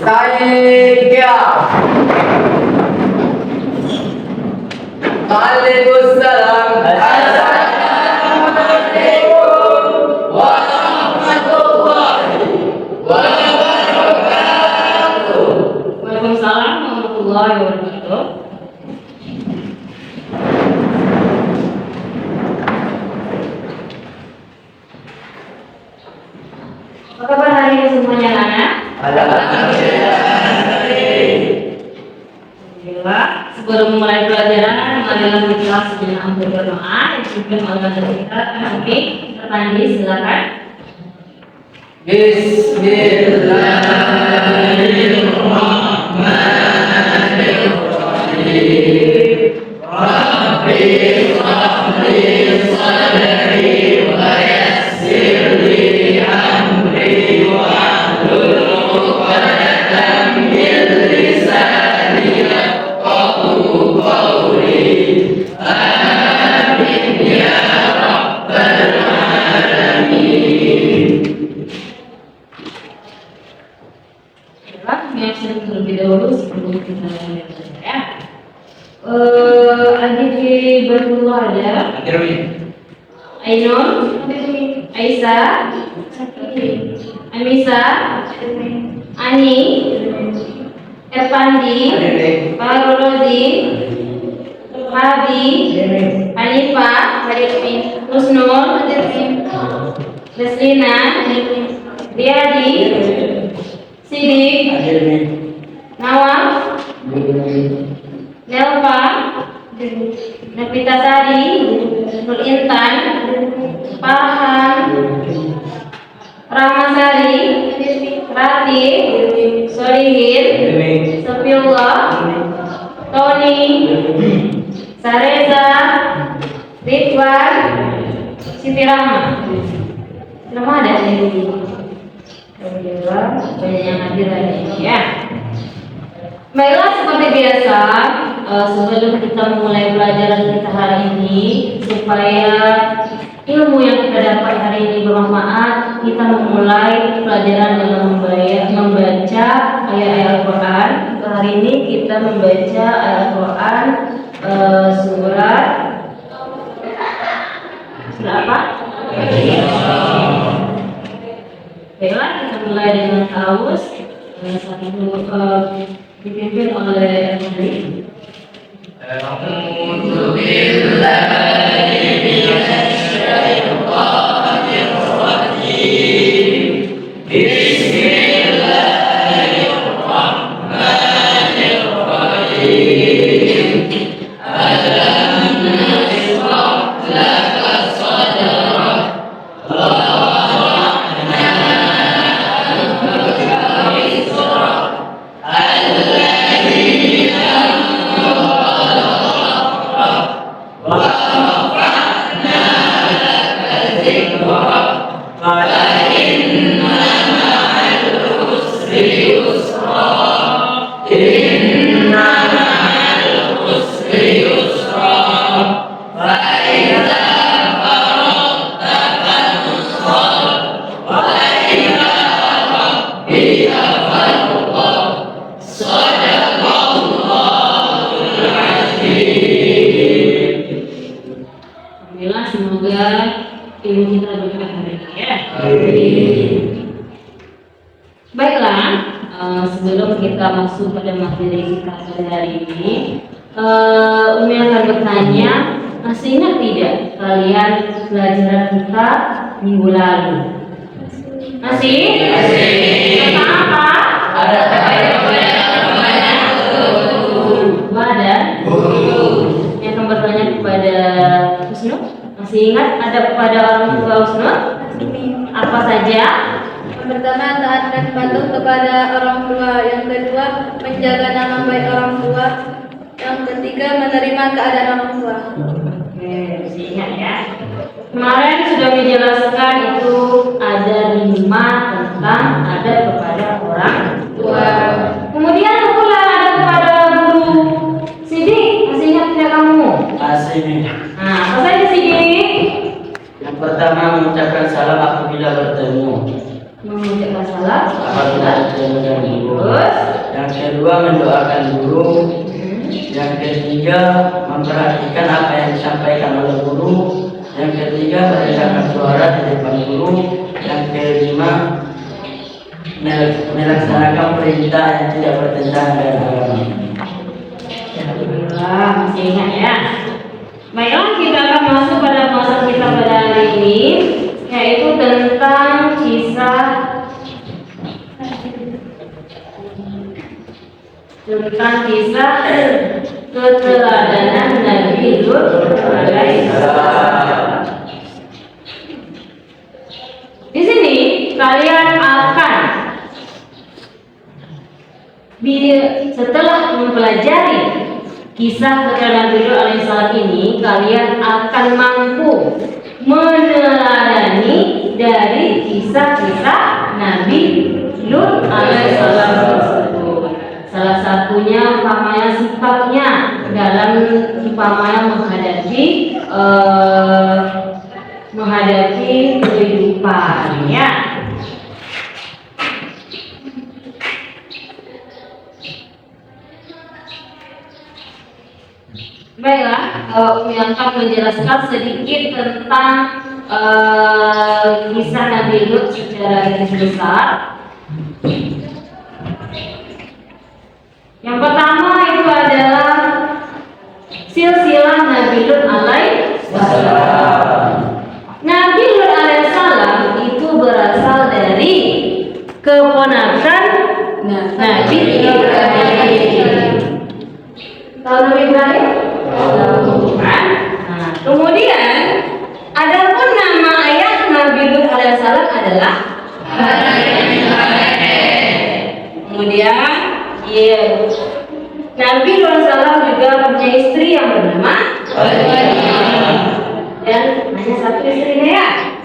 क्या Waalaikumsalam. Assalamualaikum warahmatullahi wabarakatuh. Waalaikumsalam warahmatullahi wabarakatuh. Apa kabar hari ini semuanya, anak? Alhamdulillah. Sebelum mulai pelajaran, marilah kita sejenak untuk berdoa yang dipimpin oleh Bapak kita, Amin. Terpandi, silakan. Bismillahirrahmanirrahim. Rabbi shrah li sadri wa yassir li amri wahlul 'uqdatam min lisani yafqahu qawli. Amin ya rabbal alamin. Mention terlebih dahulu sebelum kita mulai belajar ya. Adik berdua ada Ainun, Aisyah, Amisa, Ani, Erpandi, Farolozi, Habi, Hanifah, Husnul, Leslina, Riyadi, Sidik, Nawaf, Nelva, Nafita Sari, Nur Intan, Farhan, Rahmasari, Rati, Solihin, Sofiullah, Tony, Sareza, Ridwan, Siti Rahma. Nama ada di Alhamdulillah, banyak yang hadir hari ini ya. Baiklah, seperti biasa, sebelum kita mulai pelajaran kita hari ini, supaya ilmu yang kita dapat hari ini bermanfaat, kita memulai pelajaran dengan membaca ayat-ayat Al-Quran. Hari ini kita membaca ayat Al-Quran surat apa? Baiklah, kita mulai dengan ta'awuz dipimpin oleh Menteri. A'udzu billahi minasy syaithanir rajim. Bismillahirrahmanirrahim. Alam nashrah laka sadrak wa wada'na anka wizrak alladhi anqadha dhahrak wa rafa'na laka dhikrak fa inna ma'al usri yusra. Inna ma'al usri yusra. Fa idza faragta fansab wa ila rabbika farghab. Shadaqallahul azim. Alhamdulillah, semoga ilmu kita berkah hari ini ya. Baiklah, sebelum kita masuk pada materi kita pada hari ini, Umi akan bertanya, masih ingat tidak kalian pelajaran kita minggu lalu? Masih? Tentang apa? Ada Ada yang akan bertanya kepada Husnul. Masih ingat ada kepada orang tua Husnul? Apa saja? Yang pertama, taat dan patuh kepada orang tua. Yang kedua, menjaga nama baik orang tua. Yang ketiga, menerima keadaan orang tua. Oke, masih ingat ya. Kemarin sudah dijelaskan itu ada 5 tentang ada kepada orang tua. Kemudian pula ada kepada guru. Sidik, masih ingat tidak kamu? Asli. Nah, apa saja Sidik? Yang pertama mengucapkan salam apabila bertemu. mengucapkan salam. apabila mendengar guru. Terus, Yang kedua mendoakan guru. Yang ketiga memperhatikan apa yang disampaikan oleh guru. Yang ketiga mendengarkan suara di depan guru. Yang kelima melaksanakan perintah yang tidak bertentangan dengan agama. alhamdulillah masih ingat ya. Baiklah, kita akan masuk pada pembahasan kita pada hari ini, yaitu tentang kisah keteladanan Nabi Lut alaihissalam. Di sini kalian akan setelah mempelajari kisah keteladanan Nabi Lut alaihissalam ini, kalian akan mampu meneladani dari kisah-kisah Nabi Lut alaihissalam tersebut. Salah satunya umpamanya sikapnya dalam umpamanya menghadapi kehidupan, ya. Baiklah, yang akan menjelaskan sedikit tentang kisah Nabi Lut secara garis besar. Yang pertama itu adalah silsilah Nabi Lut alaihissalam. Nabi Lut alaihissalam itu berasal dari keponakan Nabi Ibrahim. Tahu Nabi Ibrahim? Nah, kemudian adapun nama ayah Nabi Lut alaihissalam adalah kemudian Nabi Lut alaihissalam juga punya istri yang bernama dan hanya satu istrinya, ya.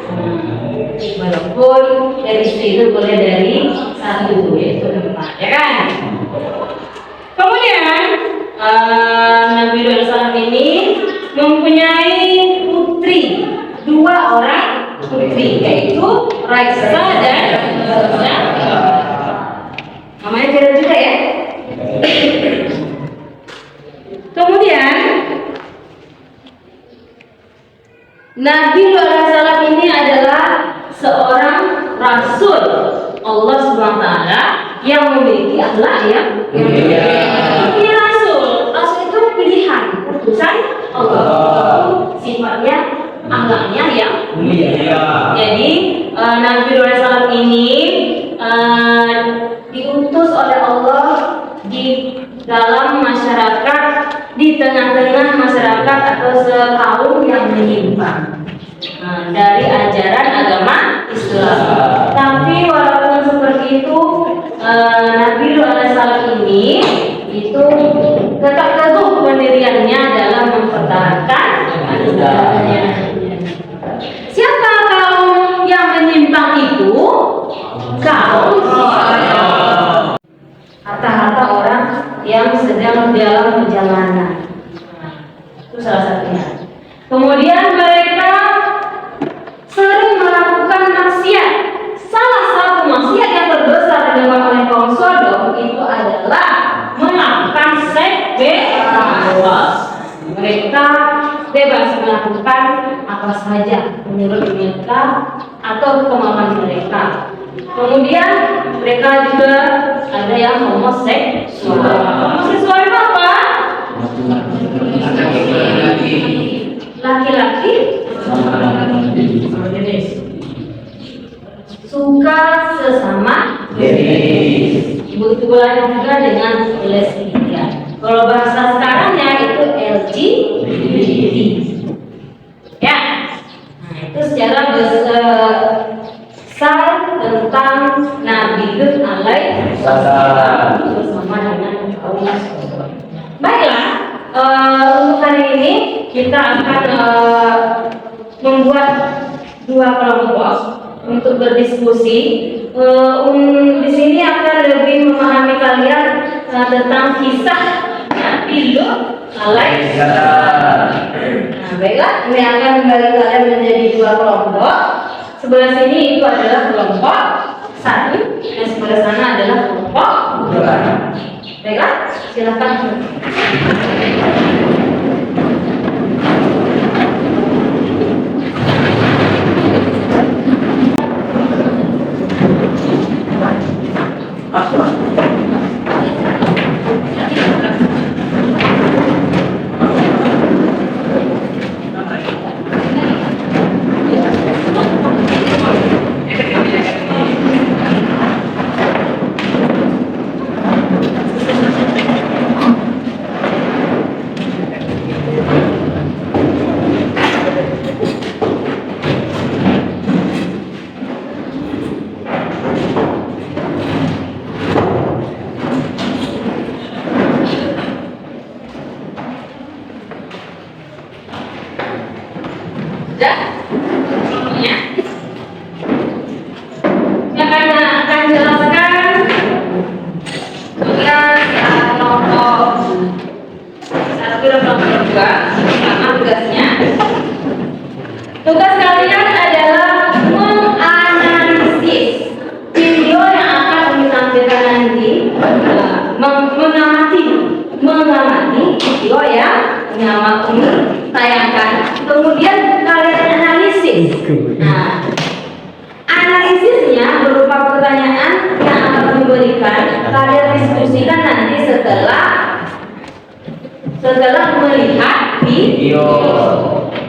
Walaupun dari istri itu boleh dari satu, yaitu 4, ya kan? Kemudian Nabi Lut alaihissalam ini mempunyai putri, 2 orang putri, yaitu Raisa dan namanya beda juga, ya. Kemudian Nabi Lut alaihissalam ini adalah seorang rasul Allah Subhanahu wa taala yang memiliki akhlak yang mulia. Rasul itu pilihan, utusan Allah. Sifatnya akhlaknya yang mulia. Jadi Nabi Lut alaihissalam ini diutus oleh Allah di dalam masyarakat, di tengah-tengah masyarakat atau sekaum yang menyimpang dari ajaran agama Islam. Tapi walaupun seperti itu, Nabi Lut alaihissalam ini itu tetap teguh pendiriannya dalam mempertahankan agamanya. Siapa kaum yang menyimpang itu? Kaum harta-harta orang yang sedang dalam perjalanan. Itu salah satunya. Kemudian mereka sering melakukan maksiat. Salah satu maksiat yang terbesar dilakukan oleh kaum Sodom itu adalah melakukan seks bebas. Mereka bebas melakukan apa saja menurut mereka atau kemauan mereka. Kemudian mereka juga ada yang homoseksual. Homoseksual itu apa? Laki-laki suka sesama jenis. Begitu juga dengan lesbian. Kalau bahasa sekarangnya itu LGBT. Ya. Nah, itu secara besar tentang Nabi Lut alaihissalam bersama dengan kaum Sodom. Baiklah, untuk hari ini kita akan membuat 2 kelompok untuk berdiskusi. Di sini akan lebih memahami kalian tentang kisah Nabi Lut alaihissalam. Nah, baiklah, ini akan membagi kalian menjadi 2 kelompok. Sebelah sini itu adalah kelompok 1, yang sebelah sana adalah kelompok 2. Baiklah, silakan. Sudah? Semuanya. Yang akan jelaskan tugas kelompok 1 dan kelompok 2 sama tugasnya. Tugas kalian adalah menganalisis video yang akan kami tampilkan nanti, mengamati video yang kami tayangkan. Kemudian kalian analisis. Nah, analisisnya berupa pertanyaan yang akan diberikan. Kalian diskusikan nanti setelah melihat video.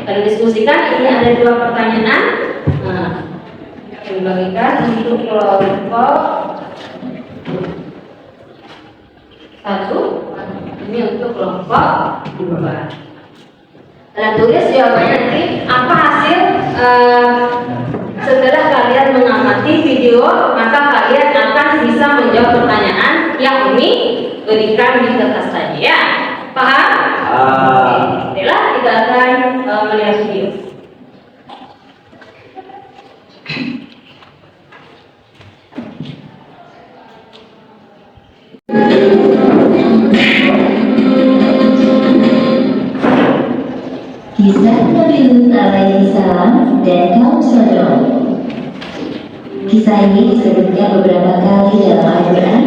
Kalian diskusikan, ini ada 2 pertanyaan. Nah, dibagikan untuk kelompok 1, ini untuk kelompok 2. Kalian tulis jawabannya nanti apa hasil setelah kalian mengamati video, maka kalian akan bisa menjawab pertanyaan yang Umi berikan di kertas tadi, ya. Paham? Oke, baiklah, kita akan melihat video. Kisah Nabi Lut alaihi salam dan kaum Sodom. Kisah ini disebutkan beberapa kali dalam Al-Quran,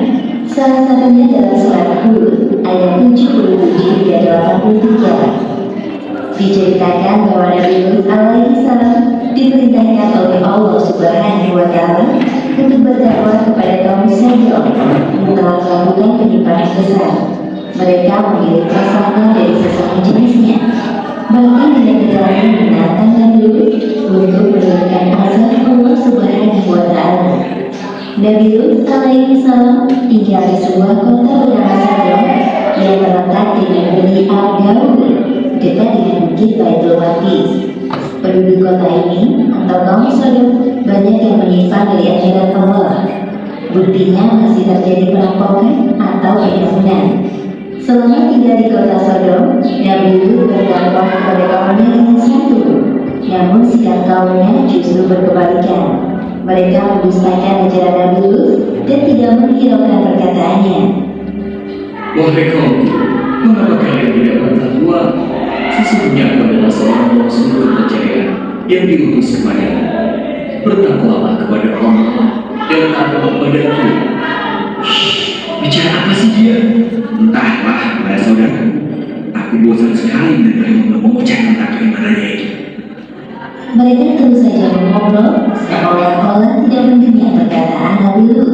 salah satunya dalam surat Hud ayat 77 hingga 83. Diceritakan bahwa Nabi Lut alaihi salam diperintahkan oleh Allah Subhanahu wa Ta'ala untuk berdakwah kepada kaum Sodom yang telah melakukan penyimpangan besar. Mereka memilih pasangan dari sesama jenisnya, bahkan tidak berani menantang Nabi Lut untuk menurunkan azab Allah Subhanahu wa Ta'ala. Nabi Lut alaihi salam tinggal di sebuah kota bernama Sodom yang terletak di negeri Al-Gaur, dekat dengan Bukit Baitul Maqdis. Penduduk kota ini atau kaum Sodom banyak yang menyimpang dari ajaran Allah. Buktinya masih terjadi perampokan atau pembunuhan. Selama tinggal di kota Sodom, Nabi Lut berdakwah kepada kaumnya dengan santun. Namun sikap kaumnya justru berkebalikan. Mereka mendustakan ajaran Nabi Lut dan tidak menghiraukan perkataannya. Wahai kaumku, mengapa kalian tidak bertakwa? Sesungguhnya aku adalah seorang Rasul terpercaya yang diutus kepadamu. Bertakwalah kepada Allah dan taat kepadaku. Bicara apa sih dia? Entahlah, para saudara. Aku bosan sekali mendengar mengoceh tentang keimanannya itu. Mereka terus saja mengobrol, seolah-olah tidak mendengar perkataan Nabi Lut.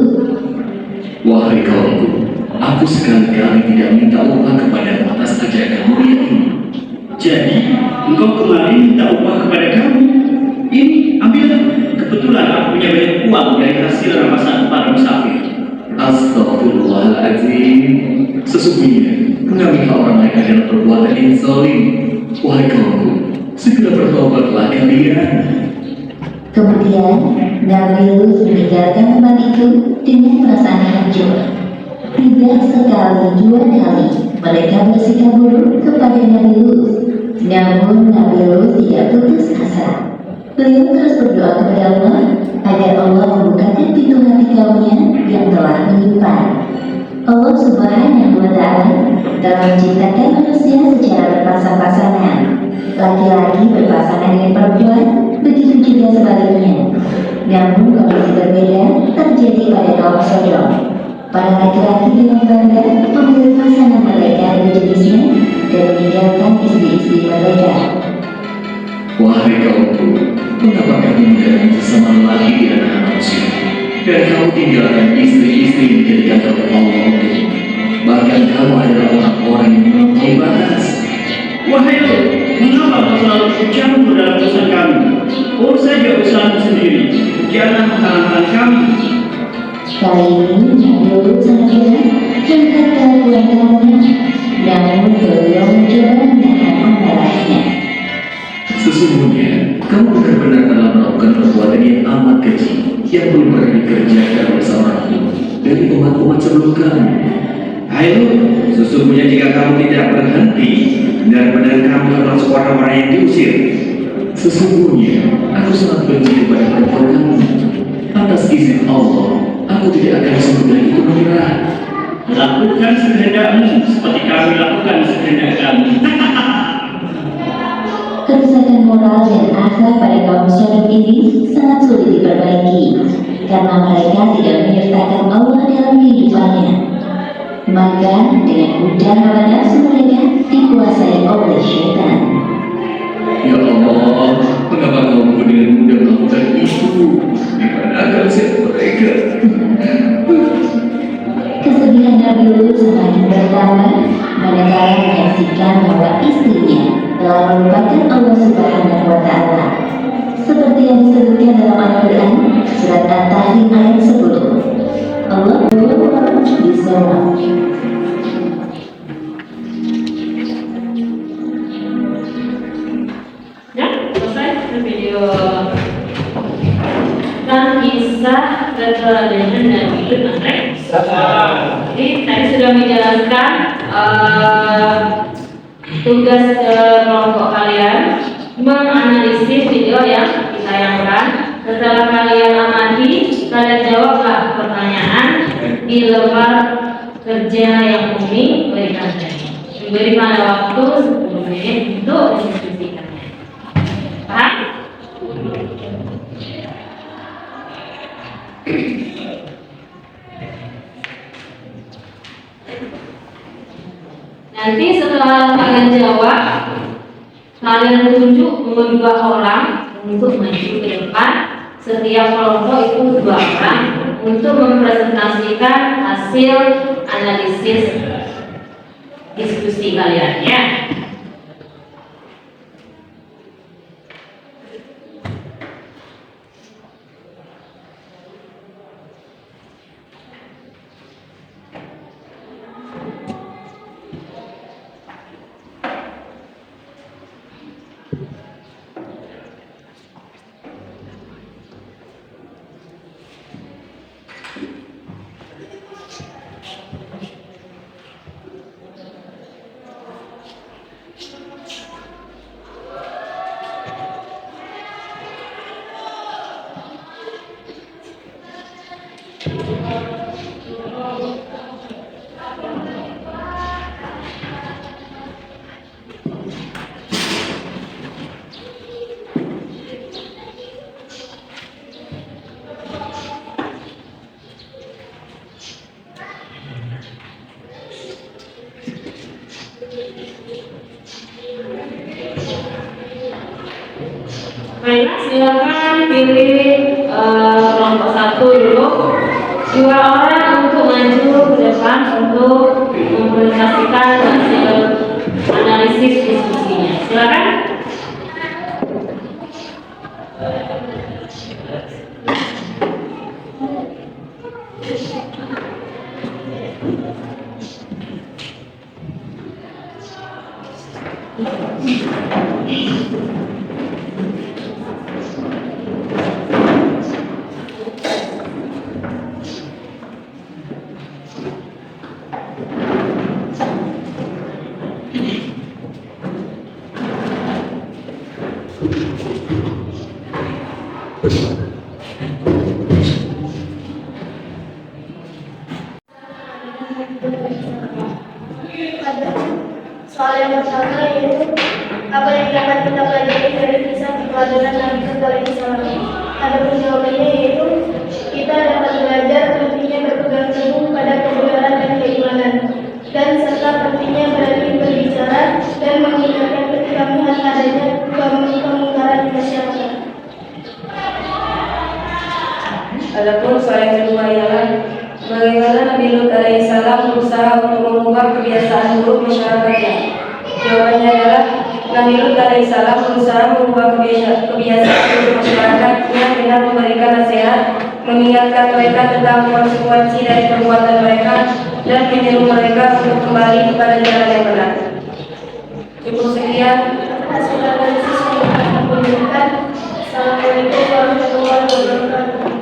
Wahai kaumku, aku sekali-kali tidak minta upah kepada atas ajaran mulia ini. Jadi, engkau kemarin minta upah kepada kami. Ini, ambillah. Kebetulan aku punya banyak uang dari hasil rampasan para musafir. Astagfirullahaladzim. Sesungguhnya mengambil orang lain adalah perbuatan yang zalim. Wahai kaumku, segera bertobatlah kalian. Kemudian Nabi Lut meninggalkan tempat itu dengan perasaan hancur. Tidak sekali, 2 kali mereka bersikap buruk kepada Nabi Lut. Namun Nabi Lut tidak putus asa. Beliau terus berdoa kepada Allah agar Allah membukakan pintu hati kaumnya yang telah menyimpan. Allah Subhanahu wa Ta'ala telah menciptakan manusia secara berpasang-pasangan. Laki-laki berpasangan dengan perempuan, begitu juga sebaliknya. Namun kondisi berbeda terjadi pada kaum Sodom. Para laki-laki dengan bangga memilih pasangan mereka dari jenisnya dan meninggalkan istri-istri mereka. Wahai kaumku, mengapa kamu mendatangi sesama lelaki di antara manusia, dan kamu tinggalkan istri-istri yang dijadikan oleh Allah untukmu? Bahkan kamu adalah orang-orang yang melampaui batas. Wahai Lot, mengapa kau selalu bercampur dalam urusan kami? Urus saja urusanmu sendiri, jangan menghalang-halang kami. Kali ini Nabi sangat berat melihat kelakuan kaumnya, namun belum mencoba menahan amarahnya. Sesungguhnya, kamu benar-benar telah melakukan perbuatan yang amat keji yang belum pernah dikerjakan oleh seorang pun dari umat-umat sebelum kamu. Hai Lot, sesungguhnya jika kamu tidak berhenti, benar-benar kamu termasuk orang-orang yang diusir. Sesungguhnya, aku sangat benci kepada perempuan kamu. Atas izin Allah, aku tidak akan semudah itu menyerah. Lakukan sekehendakmu seperti kami lakukan sekehendak kami. Kerusakan moral dan akhlak pada kaum Sodom ini sangat sulit diperbaiki karena mereka tidak menyertakan Allah dalam kehidupannya. Maka dengan mudah hawa nafsu mereka dikuasai oleh syaitan. Ya Allah, mengapa kaumku dengan mudah melakukan itu? Di mana akal sehat mereka? Kesedihan Nabi Lut semakin bertambah manakala menyaksikan bahwa istrinya telah melupakan Allah Subhanahu wa Ta'ala. Seperti yang disebutkan dalam Al-Quran, surat At-Tahrim ayat 10. Allah bisa. Ya, selesai video tentang kisah keteladanan Nabi Lut, Andre. Jadi tadi sudah menjelaskan tugas kelompok kalian menganalisis video yang ditayangkan. Setelah kalian amati, kalian jawablah pertanyaan di lembar kerja yang Umi berikan tadi. Berikan waktu 10 menit untuk mendiskusikannya. Paham? Nanti setelah kalian jawab, kalian tunjuk dua orang untuk maju ke depan. Setiap kelompok itu 2 orang untuk mempresentasikan hasil analisis diskusi kalian, ya. Baiklah, silakan pilih kelompok 1 dulu. 2 orang untuk maju ke depan untuk mempresentasikan hasil analisis diskusinya. Silakan. Soal yang pertama yaitu apa yang dapat kita pelajari dari kisah keteladanan Nabi Lut alaihissalam. Ada jawabannya yaitu kita dapat belajar Adapun soal yang kedua ialah bagaimana Nabi Lut alaihissalam berusaha untuk mengubah kebiasaan buruk masyarakatnya. Jawabannya adalah Nabi Lut alaihissalam berusaha mengubah kebiasaan buruk masyarakatnya dengan memberikan nasihat, mengingatkan mereka tentang konsekuensi dari perbuatan mereka, dan menyeru mereka untuk kembali kepada jalan yang benar. Cukup sekian. Assalamualaikum warahmatullahi wabarakatuh.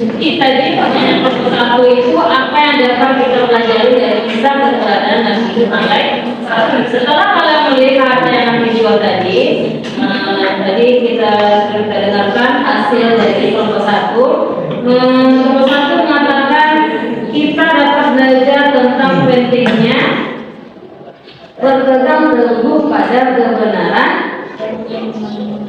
Jadi tadi pertanyaan satu itu apa yang dapat kita pelajari dari kisah keberadaan Nabi Lut alaihissalam. Setelah kalian melihat yang video tadi kita sudah dengarkan hasil dari kelompok satu. Kelompok satu mengatakan kita dapat belajar tentang pentingnya berpegang teguh pada kebenaran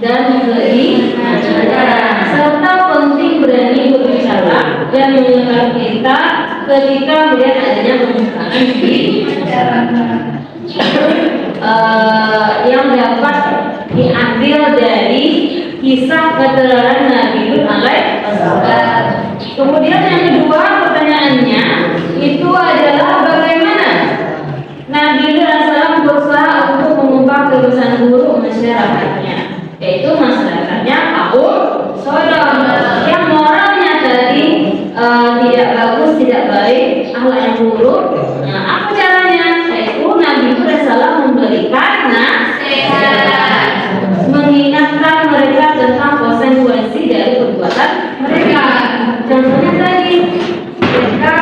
dan kebenaran, serta penting berani berbicara dan mengingatkan kita ketika melihat adanya permukaan di yang dapat diambil dari kisah keterangan Nabi Lut alaihissalam. Kemudian yang kedua pertanyaannya itu adalah bagaimana Nabi Lut alaihissalam berusaha untuk mengubah kebiasaan buruk masyarakatnya, yaitu masyarakatnya kaum Sodom yang moralnya tadi tidak bagus, tidak baik, akhlak yang buruk. Nah, apa caranya? Yaitu Nabi Lut alaihissalam memberikan nasihat, mengingatkan mereka tentang konsekuensi dari perbuatan mereka. Contohnya tadi mereka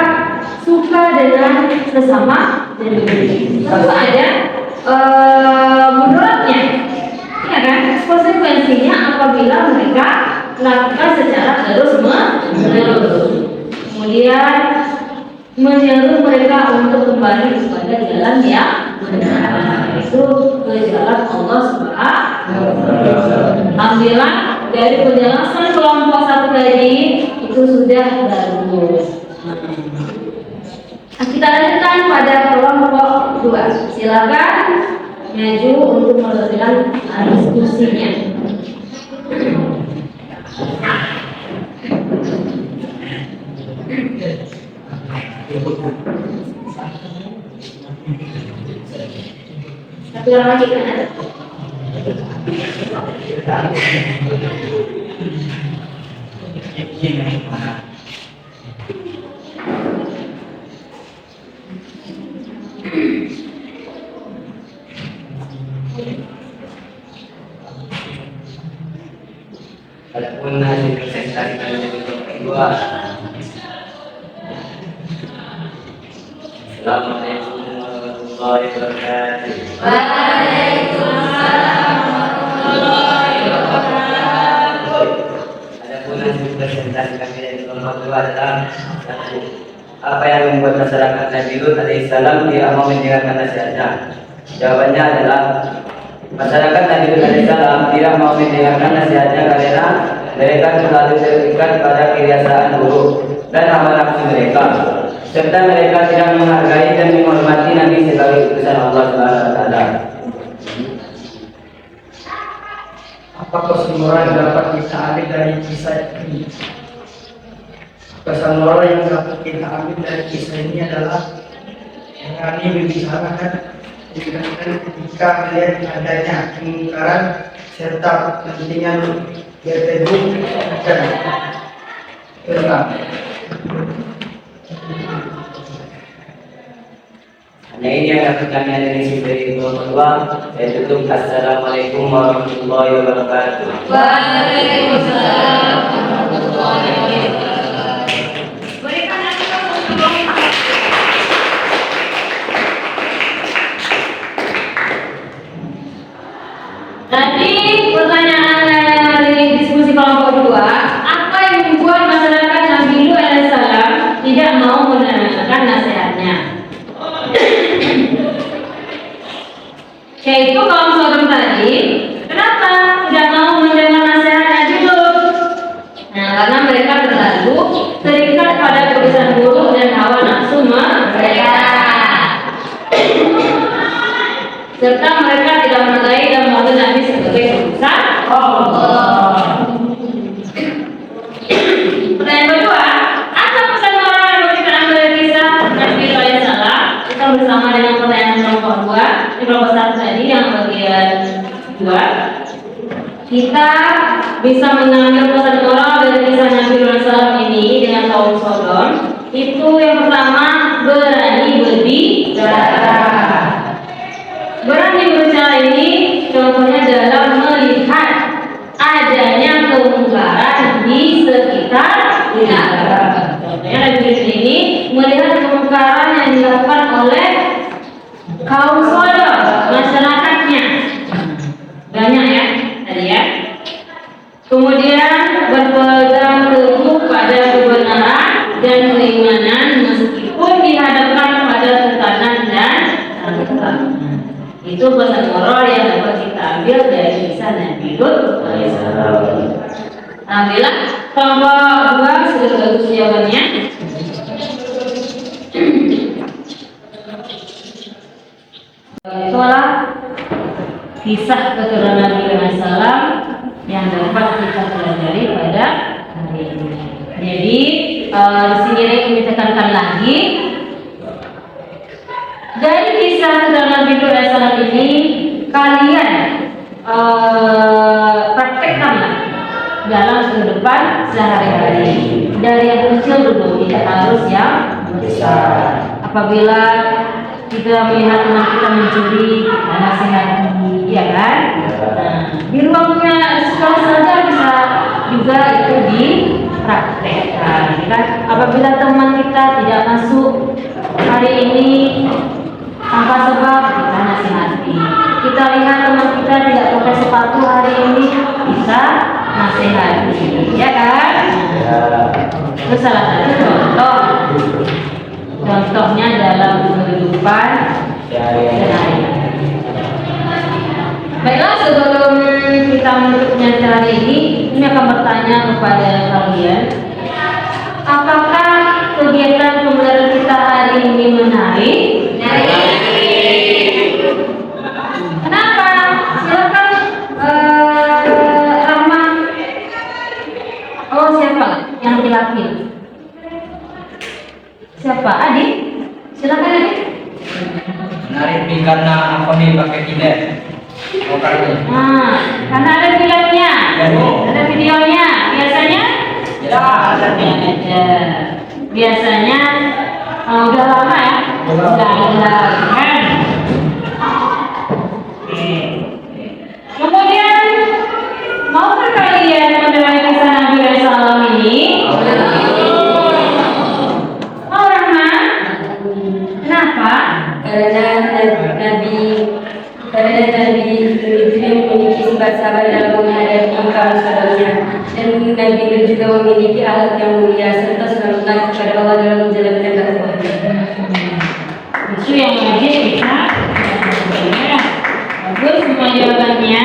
suka dengan sesama jenis. Tentu ada mudaratnya, ya kan? Konsekuensinya apabila mereka lakukan secara terus-menerus. Kemudian menyeru mereka untuk kembali kepada jalan yang benar, itu ke jalan Allah Subhanahu wa Ta'ala. Alhamdulillah dari penjelasan kelompok satu tadi itu sudah bagus. Kita lanjutkan pada kelompok 2. Silakan maju untuk melanjutkan diskusinya. Satu orang lagi kan ada. Adapun hasil presentasi dari kedua. Assalamualaikum warahmatullahi wabarakatuh. Waalaikumsalam warahmatullahi wabarakatuh. Adapun hasil presentasi kami dari kelompok kedua adalah satu. Apa yang membuat masyarakat Nabi Lut alaihissalam tidak mau mendengarkan nasihatnya? Jawabannya adalah masyarakat Nabi Lut alaihissalam tidak mau mendengarkan nasihatnya karena mereka selalu terikat pada kebiasaan buruk dan hawa nafsu mereka, serta mereka tidak menghargai dan menghormati Nabi sebagai utusan Allah Subhanahu wa Ta'ala. Apa pesan moral yang dapat kita ambil dari kisah ini? Pesan moral yang dapat kita ambil dari kisah ini adalah berani membicarakan ketika melihat adanya kemungkaran serta pentingnya berteduh dan tenang. Hanya ini yang dapat kami analisis dari kelompok kedua. Saya tutup. Assalamualaikum warahmatullahi wabarakatuh. Waalaikumsalam warahmatullahi wabarakatuh. Tadi pertanyaan dari diskusi kelompok 2, apa yang membuat masyarakat Nabi Lut alaihissalam tidak mau mendengarkan nasihatnya? Yaitu kaum Sodom tadi, kenapa tidak mau mendengar nasihat Nabi Lut? Nah, karena mereka terlalu terikat pada kebiasaan buruk dan hawa nafsu mereka. langsung bersama dengan pertanyaan kelompok 2 di kelompok 1 tadi yang bagian 2. Kita bisa mengambil pesan moral dari kisah Nabi SAW ini dengan kaum Sodom. Itu yang pertama, berani berbicara. Berani berbicara ini contohnya dalam melihat adanya kemungkaran di sekitar kita. Contohnya Nabi ini melihat kemungkaran yang dilakukan oleh kaum Sodom, masyarakatnya. Banyak ya tadi ya. Kemudian berpegang teguh pada kebenaran dan keimanan meskipun dihadapkan pada tekanan dan tantangan. Itu pesan moral yang dapat kita ambil dari kisah Nabi Lut alaihissalam. Alhamdulillah, kelompok 2 sudah bagus jawabannya. Itulah kisah keturunan Nabi alaihissalam yang dapat kita pelajari pada hari ini. Jadi di sini ingin ditekankan lagi dari kisah keturunan Nabi alaihissalam ini kalian praktekkanlah dalam kehidupan sehari-hari dari yang kecil dulu, tidak harus yang besar. Apabila kita melihat teman kita mencuri, nasihati, ya kan? Nah, di ruangnya sekolah saja bisa juga itu dipraktekkan, ya kan? Apabila teman kita tidak masuk hari ini tanpa sebab, kita nasihati. Kita lihat teman kita tidak pakai sepatu hari ini, kita nasihati, ya kan? Itu salah satu contoh. Contohnya dalam kehidupan sehari-hari. Baiklah, sebelum kita menutupnya hari ini akan bertanya kepada kalian, apakah kegiatan pembelajaran kita hari ini menarik? Kenapa? Silakan Rahma. Oh, siapa? Yang laki-laki. Siapa? Adi? Silakan Adi. Menarik nih karena apa nih pakai tidak? Nah, karena ada filmnya, ada videonya. Biasanya? Ya, ada Ada. Biasanya udah lama ya? Udah ada kan? Oke. Kemudian maukah kalian mendengar kisah Nabi alaihissalam ini? Mau Rahma? Kenapa? Karena Nabi memiliki sifat sabar dalam menghadapi kaum saudaranya, dan Nabi juga memiliki akhlak yang mulia serta selalu takut kepada Allah dalam menjalankan dakwahnya. Itu yang wajib kita. Bagus semua jawabannya.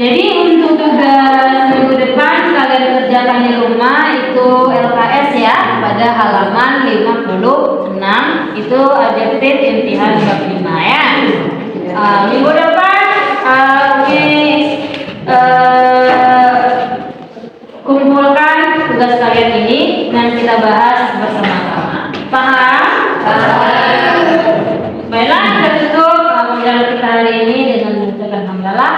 Jadi untuk tugas minggu depan kalian kerjakan di rumah itu LKS ya, pada halaman 56 itu adjektif imtihan bab 5 ya. Minggu depan kumpulkan tugas kalian ini dan kita bahas bersama-sama. Paham? Baiklah, kita tutup pembelajaran kita hari ini dengan mengucapkan hamdalah.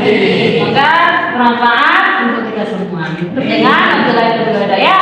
Semoga bermanfaat untuk kita semua. Dengan Abdullah bin Hidayah.